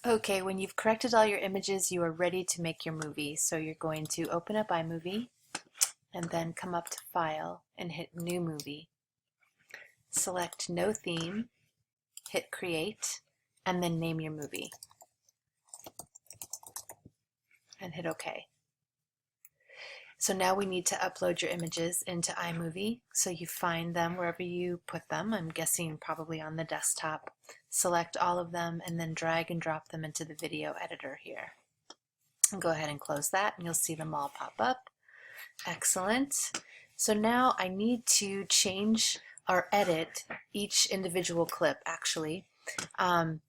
Okay, when you've corrected all your images, you are ready to make your movie. So you're going to open up iMovie and then come up to File and hit New Movie. Select No Theme, hit Create, and then name your movie. And hit OK. So now we need to upload your images into iMovie. So you find them wherever you put them. I'm guessing probably on the desktop. Select all of them and then drag and drop them into the video editor here. And go ahead and close that and you'll see them all pop up. Excellent. So now I need to change or edit each individual clip actually. And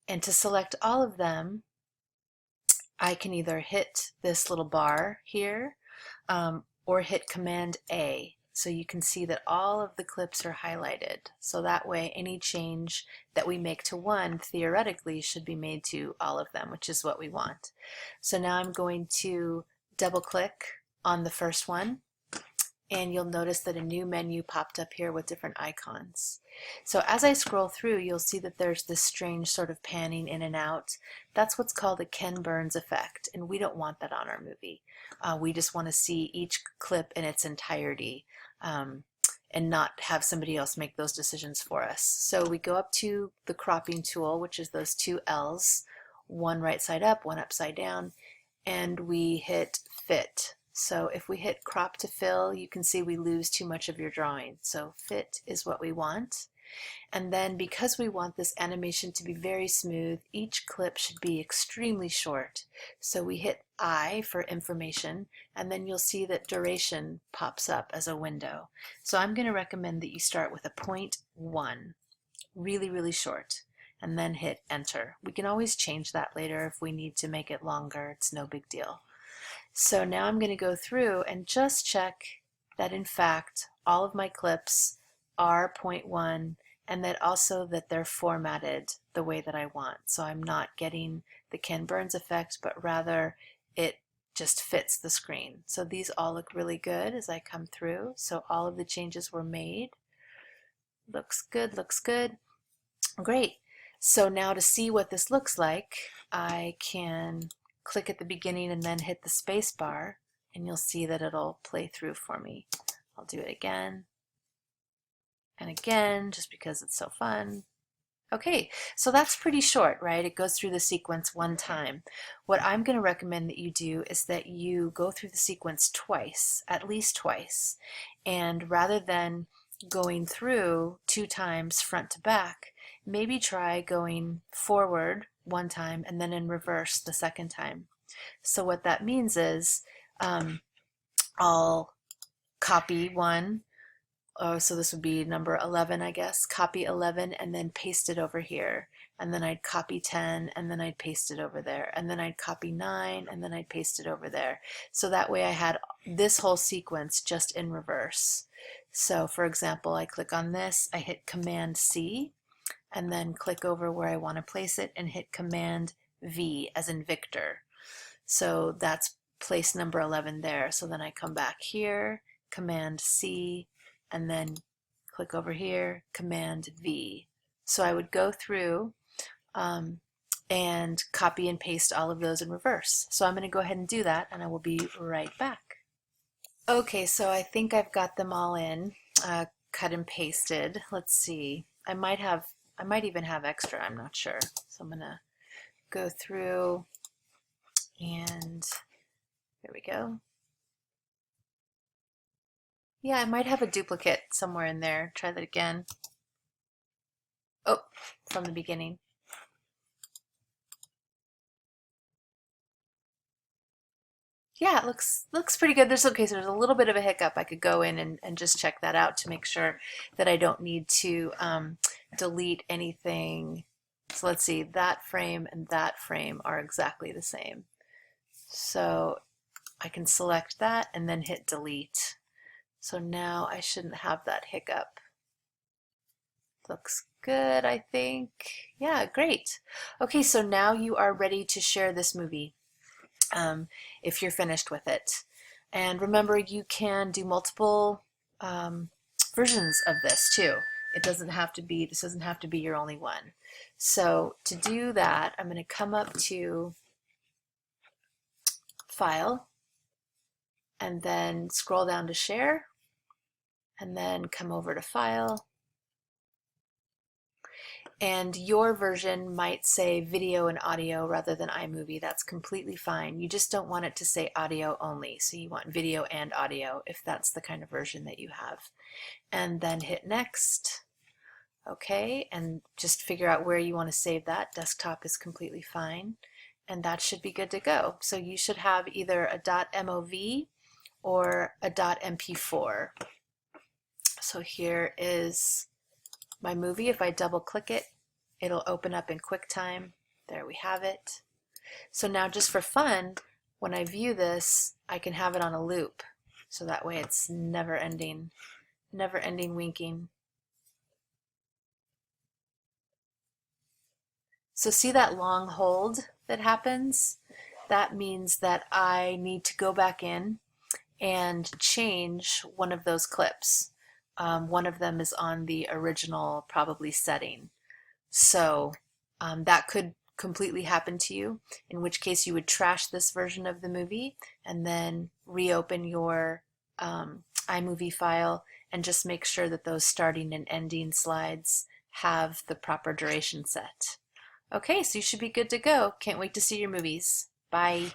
to select all of them, I can either hit this little bar here or hit Command A. So you can see that all of the clips are highlighted. So that way any change that we make to one theoretically should be made to all of them, which is what we want. So now I'm going to double click on the first one and you'll notice that a new menu popped up here with different icons. So as I scroll through, you'll see that there's this strange sort of panning in and out. That's what's called a Ken Burns effect, and we don't want that on our movie. We just want to see each clip in its entirety and not have somebody else make those decisions for us. So we go up to the cropping tool, which is those two L's, one right side up, one upside down, and we hit Fit. So if we hit crop to fill, you can see we lose too much of your drawing. So fit is what we want. And then because we want this animation to be very smooth, each clip should be extremely short. So we hit I for information, and then you'll see that duration pops up as a window. So I'm going to recommend that you start with a 0.1, really, really short, and then hit enter. We can always change that later if we need to make it longer. It's no big deal. So now I'm going to go through and just check that in fact all of my clips are 0.1 and that also that they're formatted the way that I want. So I'm not getting the Ken Burns effect, but rather it just fits the screen. So these all look really good as I come through. So all of the changes were made. Looks good, looks good. Great. So now to see what this looks like, I can click at the beginning and then hit the space bar and you'll see that it'll play through for me. I'll do it again and again just because it's so fun. Okay, so that's pretty short, right? It goes through the sequence one time. What I'm going to recommend that you do is that you go through the sequence twice, at least twice, and rather than going through 2 times front to back, maybe try going forward one time and then in reverse the second time. So what that means is I'll copy one, so this would be number 11, I guess, copy 11 and then paste it over here. And then I'd copy 10 and then I'd paste it over there. And then I'd copy 9 and then I'd paste it over there. So that way I had this whole sequence just in reverse. So for example, I click on this, I hit Command C, and then click over where I want to place it and hit Command V as in Victor. So that's place number 11 there. So then I come back here, Command C, and then click over here, Command V. So I would go through and copy and paste all of those in reverse. So I'm going to go ahead and do that and I will be right back. Okay, so I think I've got them all in, cut and pasted. Let's see. I might even have extra, I'm not sure. So I'm gonna go through and there we go. Yeah, I might have a duplicate somewhere in there. Try that again. Oh, from the beginning. Yeah, it looks pretty good. There's okay, so there's a little bit of a hiccup. I could go in and just check that out to make sure that I don't need to delete anything. So let's see, that frame and that frame are exactly the same. So I can select that and then hit delete. So now I shouldn't have that hiccup. Looks good, I think. Yeah, great. Okay, so now you are ready to share this movie. If you're finished with it. And remember, you can do multiple versions of this too. It doesn't have to be, this doesn't have to be your only one. So to do that, I'm going to come up to File, and then scroll down to Share, and then come over to File. And your version might say video and audio rather than iMovie. That's completely fine. You just don't want it to say audio only. So you want video and audio if that's the kind of version that you have. And then hit Next. Okay, and just figure out where you want to save that. Desktop is completely fine. And that should be good to go. So you should have either a .mov or a .mp4. So here is my movie. If I double click it, it'll open up in QuickTime. There we have it. So now just for fun, when I view this, I can have it on a loop. So that way it's never ending winking. So see that long hold that happens? That means that I need to go back in and change one of those clips. One of them is on the original probably setting. So that could completely happen to you, in which case you would trash this version of the movie and then reopen your iMovie file and just make sure that those starting and ending slides have the proper duration set. Okay, so you should be good to go. Can't wait to see your movies. Bye.